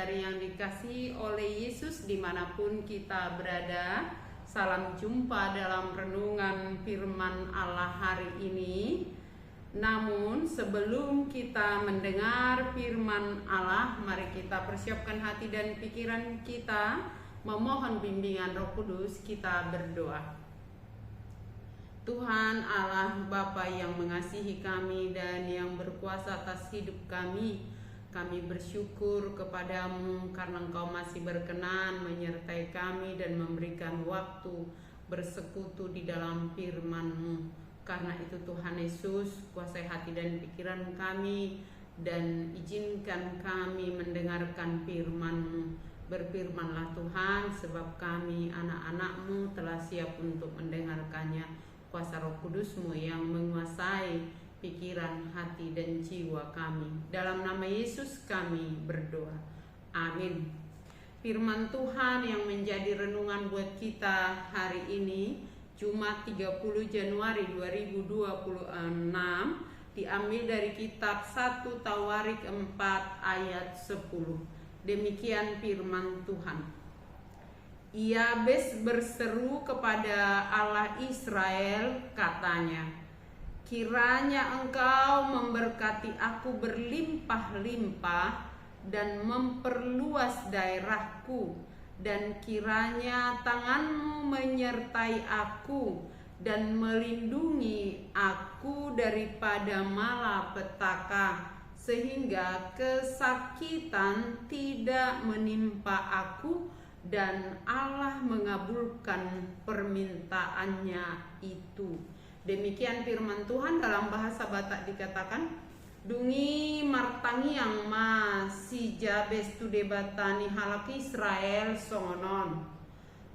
saudara-saudari yang dikasihi oleh Yesus dimanapun kita berada. Salam jumpa dalam renungan firman Allah hari ini. Namun sebelum kita mendengar firman Allah, mari kita persiapkan hati dan pikiran kita, memohon bimbingan Roh Kudus. Kita berdoa. Tuhan Allah Bapa yang mengasihi kami dan yang berkuasa atas hidup kami bersyukur kepadamu karena Engkau masih berkenan menyertai kami dan memberikan waktu bersekutu di dalam firman-Mu. Karena itu Tuhan Yesus, kuasai hati dan pikiran kami dan izinkan kami mendengarkan firman-Mu. Berfirmanlah Tuhan, sebab kami anak-anak-Mu telah siap untuk mendengarkannya. Kuasa Roh Kudus-Mu yang menguasai pikiran, hati, dan jiwa kami. Dalam nama Yesus kami berdoa. Amin. Firman Tuhan yang menjadi renungan buat kita hari ini, Jumat 30 Januari 2026, diambil dari kitab 1 Tawarik 4 ayat 10. Demikian firman Tuhan. Yabes berseru kepada Allah Israel, katanya, kiranya Engkau memberkati aku berlimpah-limpah dan memperluas daerahku, dan kiranya tangan-Mu menyertai aku dan melindungi aku daripada malapetaka, sehingga kesakitan tidak menimpa aku, dan Allah mengabulkan permintaannya itu. Demikian firman Tuhan. Dalam bahasa Batak dikatakan, dungi martangiang ma si Jabes tu debatani halak Israel songonon,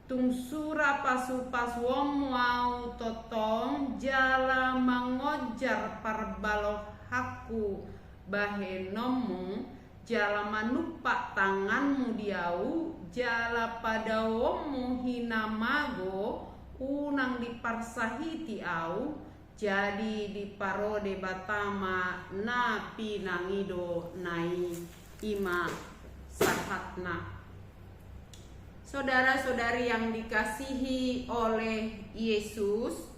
tungsura pasu-pas wong mau totong jala mangojar parbaloh haku bahenomu, jala manupak tanganmu diau, jala pada wongmu hinamago, unang diparsahiti au, jadi diparode batama napi nangido nai ima sahatna. Saudara-saudari yang dikasihi oleh Yesus,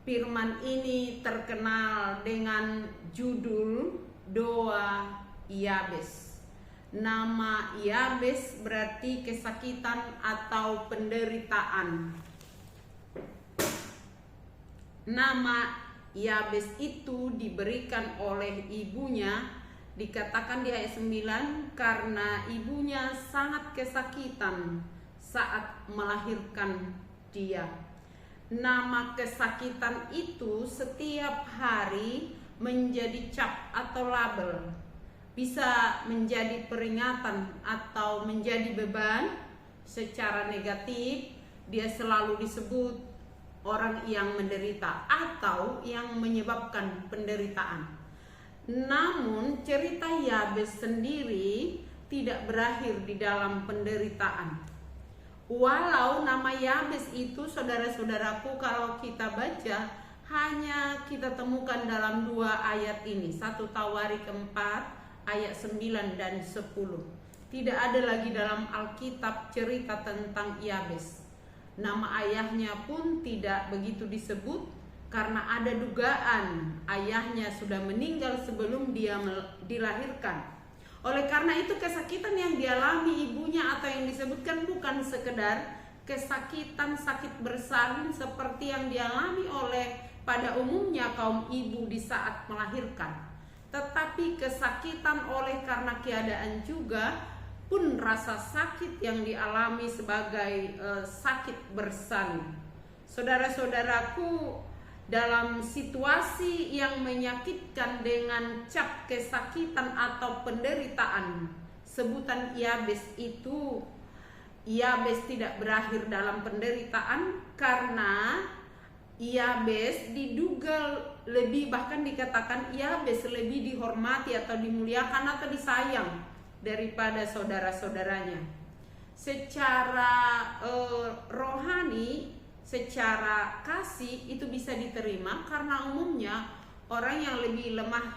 firman ini terkenal dengan judul doa Yabes. Nama Yabes berarti kesakitan atau penderitaan. Nama Yabes itu diberikan oleh ibunya, dikatakan di ayat 9, karena ibunya sangat kesakitan saat melahirkan dia. Nama kesakitan itu setiap hari menjadi cap atau label, bisa menjadi peringatan atau menjadi beban. Secara negatif, dia selalu disebut orang yang menderita atau yang menyebabkan penderitaan. Namun cerita Yabes sendiri tidak berakhir di dalam penderitaan. Walau nama Yabes itu, saudara-saudaraku, kalau kita baca, hanya kita temukan dalam 2 ayat ini, 1 Tawarik 4 ayat 9 dan 10. Tidak ada lagi dalam Alkitab cerita tentang Yabes. Nama ayahnya pun tidak begitu disebut, karena ada dugaan ayahnya sudah meninggal sebelum dia dilahirkan. Oleh karena itu kesakitan yang dialami ibunya atau yang disebutkan bukan sekedar kesakitan sakit bersalin seperti yang dialami oleh pada umumnya kaum ibu di saat melahirkan, tetapi kesakitan oleh karena keadaan juga pun rasa sakit yang dialami sebagai sakit bersalin. Saudara-saudaraku, dalam situasi yang menyakitkan dengan cap kesakitan atau penderitaan, sebutan Yabes itu, Yabes tidak berakhir dalam penderitaan, karena Yabes diduga lebih, bahkan dikatakan Yabes lebih dihormati atau dimuliakan atau disayang daripada saudara-saudaranya. Secara rohani, secara kasih itu bisa diterima, karena umumnya orang yang lebih lemah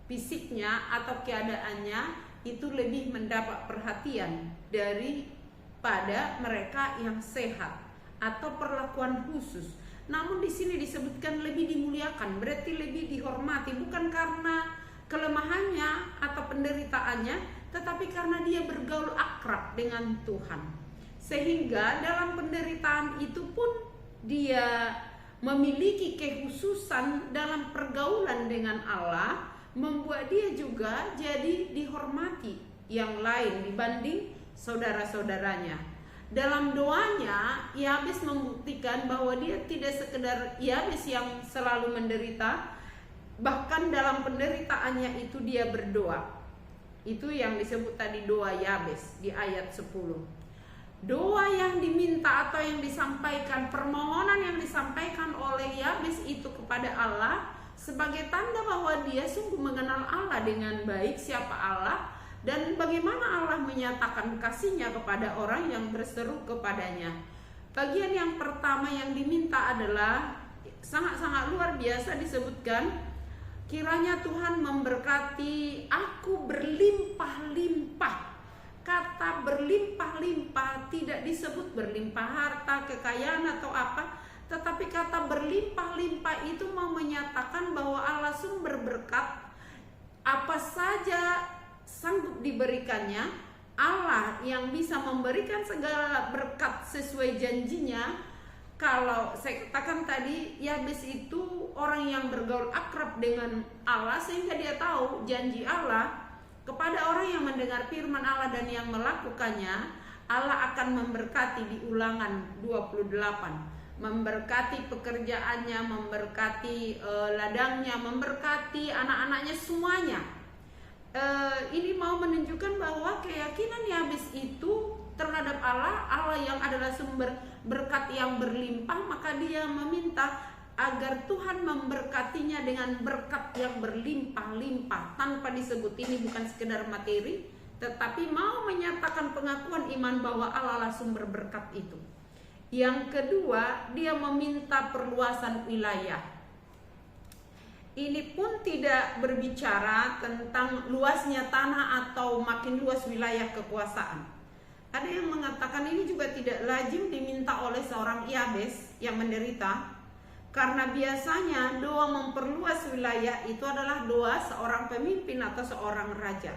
fisiknya atau keadaannya itu lebih mendapat perhatian daripada mereka yang sehat atau perlakuan khusus. Namun di sini disebutkan lebih dimuliakan, berarti lebih dihormati, bukan karena kelemahannya atau penderitaannya, tetapi karena dia bergaul akrab dengan Tuhan. Sehingga dalam penderitaan itu pun dia memiliki kekhususan dalam pergaulan dengan Allah, membuat dia juga jadi dihormati yang lain dibanding saudara-saudaranya. Dalam doanya, Yabes membuktikan bahwa dia tidak sekedar Yabes yang selalu menderita, bahkan dalam penderitaannya itu dia berdoa. Itu yang disebut tadi doa Yabes di ayat 10. Doa yang diminta atau yang disampaikan, permohonan yang disampaikan oleh Yabes itu kepada Allah sebagai tanda bahwa dia sungguh mengenal Allah dengan baik, siapa Allah, dan bagaimana Allah menyatakan kasih-Nya kepada orang yang berseru kepadanya. Bagian yang pertama yang diminta adalah sangat-sangat luar biasa, disebutkan, kiranya Tuhan memberkati aku berlimpah-limpah. Kata berlimpah-limpah tidak disebut berlimpah harta, kekayaan atau apa, tetapi kata berlimpah-limpah itu mau menyatakan bahwa Allah sumber berkat, apa saja sanggup diberikannya. Allah yang bisa memberikan segala berkat sesuai janjinya. Kalau saya katakan tadi, Yabes itu orang yang bergaul akrab dengan Allah, sehingga dia tahu janji Allah kepada orang yang mendengar firman Allah dan yang melakukannya. Allah akan memberkati di Ulangan 28, memberkati pekerjaannya, memberkati ladangnya, memberkati anak-anaknya, semuanya. Ini mau menunjukkan bahwa keyakinan Yabes itu terhadap Allah, Allah yang adalah sumber berkat yang berlimpah, maka dia meminta agar Tuhan memberkatinya dengan berkat yang berlimpah-limpah, tanpa disebut. Ini bukan sekedar materi, tetapi mau menyatakan pengakuan iman bahwa Allah lah sumber berkat itu. Yang kedua, dia meminta perluasan wilayah. Ini pun tidak berbicara tentang luasnya tanah atau makin luas wilayah kekuasaan. Ada yang mengatakan ini juga tidak lazim diminta oleh seorang Yabes yang menderita, karena biasanya doa memperluas wilayah itu adalah doa seorang pemimpin atau seorang raja.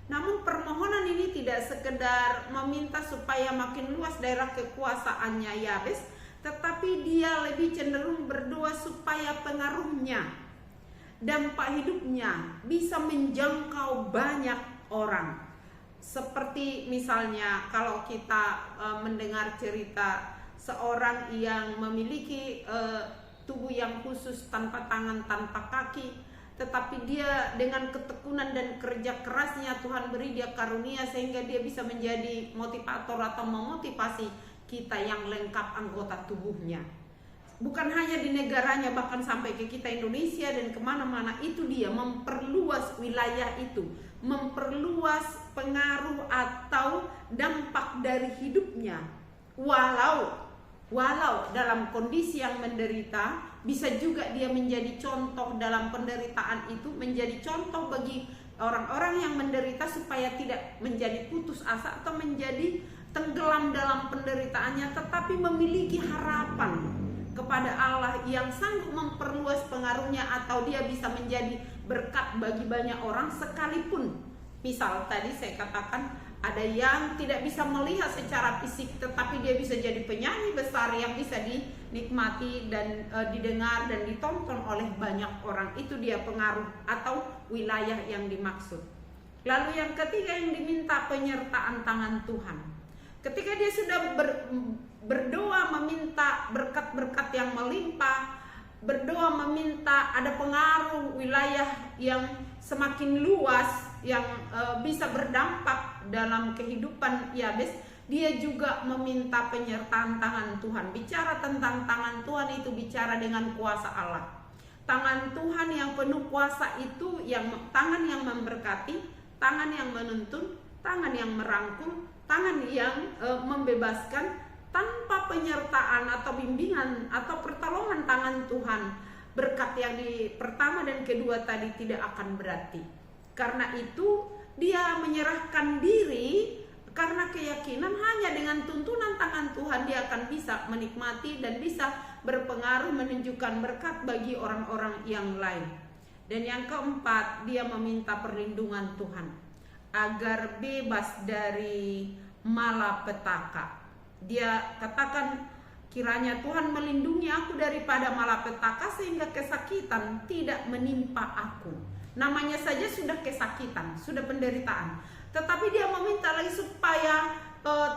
Namun permohonan ini tidak sekedar meminta supaya makin luas daerah kekuasaannya Yabes, tetapi dia lebih cenderung berdoa supaya pengaruhnya, dampak hidupnya bisa menjangkau banyak orang. Seperti misalnya kalau kita mendengar cerita seorang yang memiliki tubuh yang khusus, tanpa tangan, tanpa kaki, tetapi dia dengan ketekunan dan kerja kerasnya Tuhan beri dia karunia sehingga dia bisa menjadi motivator atau memotivasi kita yang lengkap anggota tubuhnya. Bukan hanya di negaranya, bahkan sampai ke kita Indonesia dan kemana-mana. Itu dia memperluas wilayah itu, memperluas pengaruh atau dampak dari hidupnya. Walau dalam kondisi yang menderita, bisa juga dia menjadi contoh dalam penderitaan itu, menjadi contoh bagi orang-orang yang menderita supaya tidak menjadi putus asa atau menjadi tenggelam dalam penderitaannya, tetapi memiliki harapan kepada Allah yang sanggup memperluas pengaruhnya, atau dia bisa menjadi berkat bagi banyak orang sekalipun. Misal tadi saya katakan ada yang tidak bisa melihat secara fisik, tetapi dia bisa jadi penyanyi besar yang bisa dinikmati dan didengar dan ditonton oleh banyak orang. Itu dia pengaruh atau wilayah yang dimaksud. Lalu yang ketiga yang diminta, penyertaan tangan Tuhan. Ketika dia sudah berdoa meminta berkat-berkat yang melimpah, berdoa meminta ada pengaruh wilayah yang semakin luas yang bisa berdampak dalam kehidupan Yabes, dia juga meminta penyertaan tangan Tuhan. Bicara tentang tangan Tuhan itu bicara dengan kuasa Allah. Tangan Tuhan yang penuh kuasa itu, yang tangan yang memberkati, tangan yang menuntun, tangan yang merangkul, tangan yang membebaskan. Tanpa penyertaan atau bimbingan atau pertolongan tangan Tuhan, berkat yang di pertama dan kedua tadi tidak akan berarti. Karena itu dia menyerahkan diri karena keyakinan hanya dengan tuntunan tangan Tuhan dia akan bisa menikmati dan bisa berpengaruh menunjukkan berkat bagi orang-orang yang lain. Dan yang keempat, dia meminta perlindungan Tuhan agar bebas dari malapetaka. Dia katakan, kiranya Tuhan melindungi aku daripada malapetaka sehingga kesakitan tidak menimpa aku. Namanya saja sudah kesakitan, sudah penderitaan. Tetapi dia meminta lagi supaya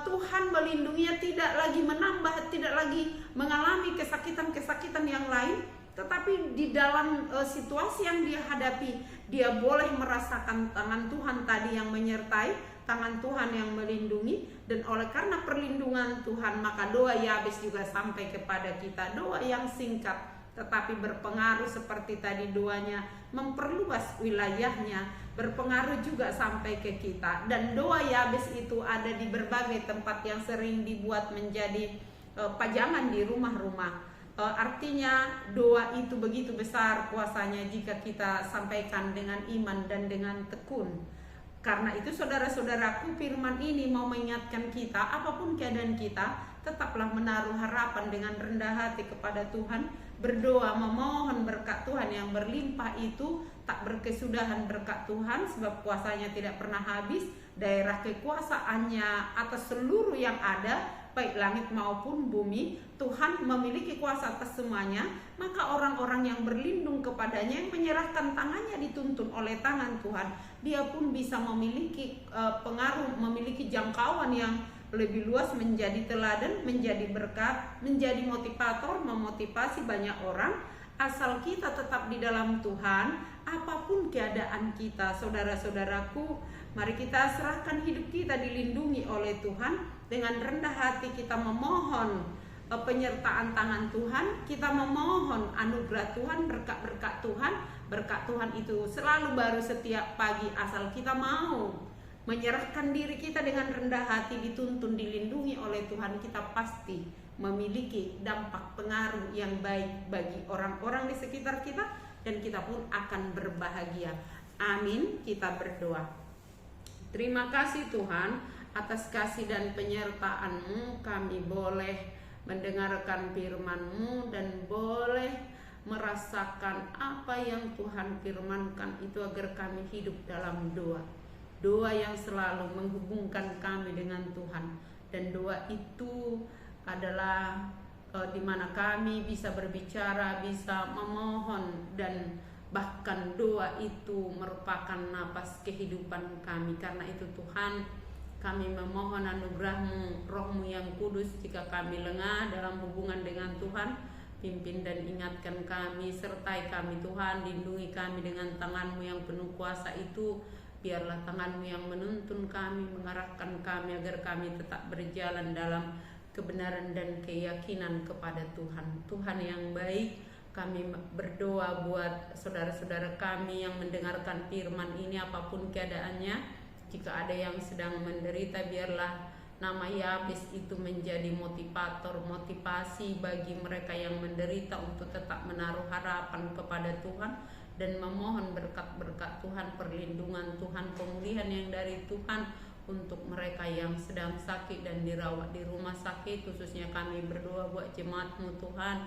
Tuhan melindunginya, tidak lagi menambah, tidak lagi mengalami kesakitan-kesakitan yang lain. Tetapi di dalam situasi yang dia hadapi, dia boleh merasakan tangan Tuhan tadi yang menyertai, tangan Tuhan yang melindungi. Dan oleh karena perlindungan Tuhan, maka doa Yabes juga sampai kepada kita. Doa yang singkat tetapi berpengaruh, seperti tadi doanya memperluas wilayahnya, berpengaruh juga sampai ke kita. Dan doa Yabes itu ada di berbagai tempat yang sering dibuat menjadi pajangan di rumah-rumah. Artinya doa itu begitu besar kuasanya jika kita sampaikan dengan iman dan dengan tekun. Karena itu saudara-saudaraku, firman ini mau mengingatkan kita, apapun keadaan kita, tetaplah menaruh harapan dengan rendah hati kepada Tuhan, berdoa memohon berkat Tuhan yang berlimpah itu tak berkesudahan berkat Tuhan, sebab kuasanya tidak pernah habis. Daerah kekuasaannya atas seluruh yang ada, baik langit maupun bumi, Tuhan memiliki kuasa atas semuanya. Maka orang-orang yang berlindung kepadanya, yang menyerahkan tangannya dituntun oleh tangan Tuhan, dia pun bisa memiliki pengaruh, memiliki jangkauan yang lebih luas, menjadi teladan, menjadi berkat, menjadi motivator, memotivasi banyak orang. Asal kita tetap di dalam Tuhan, apapun keadaan kita, saudara-saudaraku, mari kita serahkan hidup kita dilindungi oleh Tuhan. Dengan rendah hati kita memohon penyertaan tangan Tuhan, kita memohon anugerah Tuhan, berkat-berkat Tuhan. Berkat Tuhan itu selalu baru setiap pagi, asal kita mau menyerahkan diri kita dengan rendah hati, dituntun, dilindungi oleh Tuhan. Kita pasti memiliki dampak pengaruh yang baik bagi orang-orang di sekitar kita, dan kita pun akan berbahagia. Amin. Kita berdoa. Terima kasih Tuhan atas kasih dan penyertaan-Mu. Kami boleh mendengarkan firman-Mu dan boleh merasakan apa yang Tuhan firmankan itu, agar kami hidup dalam doa. Doa yang selalu menghubungkan kami dengan Tuhan. Dan doa itu adalah di mana kami bisa berbicara, bisa memohon, dan bahkan doa itu merupakan napas kehidupan kami. Karena itu Tuhan, kami memohon anugerah-Mu, Roh-Mu yang kudus. Jika kami lengah dalam hubungan dengan Tuhan, pimpin dan ingatkan kami, sertai kami Tuhan, lindungi kami dengan tangan-Mu yang penuh kuasa itu. Biarlah tangan-Mu yang menuntun kami, mengarahkan kami, agar kami tetap berjalan dalam kebenaran dan keyakinan kepada Tuhan. Tuhan yang baik, kami berdoa buat saudara-saudara kami yang mendengarkan firman ini, apapun keadaannya. Jika ada yang sedang menderita, biarlah nama Yabes itu menjadi motivator, motivasi bagi mereka yang menderita untuk tetap menaruh harapan kepada Tuhan dan memohon berkat-berkat Tuhan, perlindungan Tuhan, pemulihan yang dari Tuhan untuk mereka yang sedang sakit dan dirawat di rumah sakit. Khususnya kami berdoa buat jemaat-Mu Tuhan,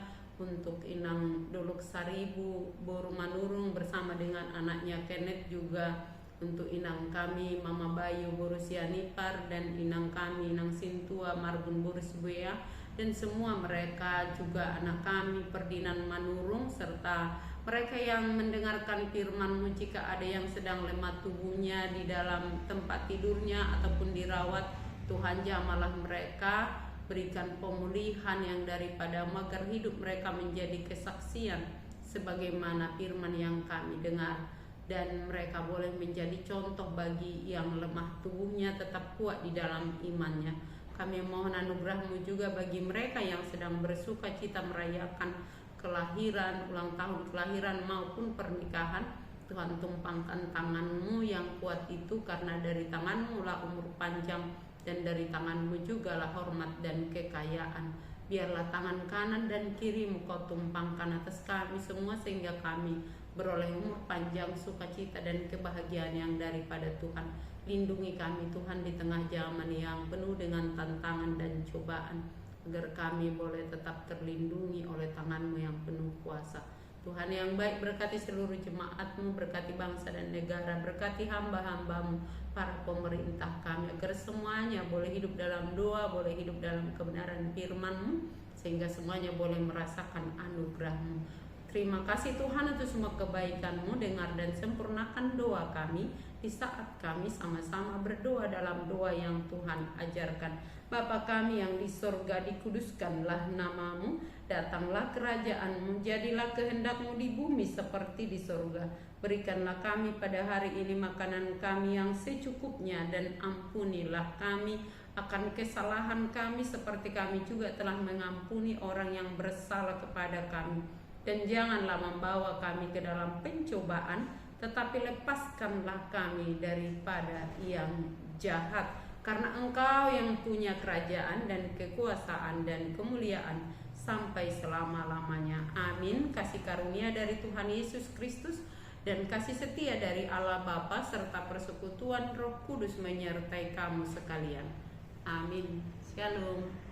untuk Inang Dolok Saribu, Boru Manurung bersama dengan anaknya Kenneth, juga untuk Inang kami Mama Bayu Boru Sianipar, dan Inang kami Inang Sintua Marbun Boru Sibuya, dan semua mereka juga anak kami Perdinan Manurung, serta mereka yang mendengarkan firman-Mu. Jika ada yang sedang lemah tubuhnya di dalam tempat tidurnya ataupun dirawat, Tuhan jamalah mereka, berikan pemulihan yang daripada-Mu, agar hidup mereka menjadi kesaksian sebagaimana firman yang kami dengar, dan mereka boleh menjadi contoh bagi yang lemah tubuhnya tetap kuat di dalam imannya. Kami mohon anugerah-Mu juga bagi mereka yang sedang bersuka cita merayakan kelahiran, ulang tahun kelahiran maupun pernikahan. Tuhan, tumpangkan tangan-Mu yang kuat itu, karena dari tangan-Mu lah umur panjang, dan dari tangan-Mu juga lah hormat dan kekayaan. Biarlah tangan kanan dan kiri-Mu Kau tumpangkan atas kami semua, sehingga kami beroleh umur panjang, sukacita dan kebahagiaan yang daripada Tuhan. Lindungi kami Tuhan di tengah zaman yang penuh dengan tantangan dan cobaan, agar kami boleh tetap terlindungi oleh tangan-Mu yang penuh kuasa. Tuhan yang baik, berkati seluruh jemaat-Mu, berkati bangsa dan negara, berkati hamba-hamba-Mu, para pemerintah kami, agar semuanya boleh hidup dalam doa, boleh hidup dalam kebenaran firman-Mu, sehingga semuanya boleh merasakan anugerah-Mu. Terima kasih Tuhan untuk semua kebaikan-Mu. Dengar dan sempurnakan doa kami di saat kami sama-sama berdoa dalam doa yang Tuhan ajarkan. Bapa kami yang di sorga, dikuduskanlah nama-Mu, datanglah kerajaan-Mu, jadilah kehendak-Mu di bumi seperti di sorga. Berikanlah kami pada hari ini makanan kami yang secukupnya, dan ampunilah kami akan kesalahan kami seperti kami juga telah mengampuni orang yang bersalah kepada kami. Dan janganlah membawa kami ke dalam pencobaan, tetapi lepaskanlah kami daripada yang jahat. Karena Engkau yang punya kerajaan dan kekuasaan dan kemuliaan sampai selama-lamanya. Amin. Kasih karunia dari Tuhan Yesus Kristus dan kasih setia dari Allah Bapa serta persekutuan Roh Kudus menyertai kamu sekalian. Amin. Shalom.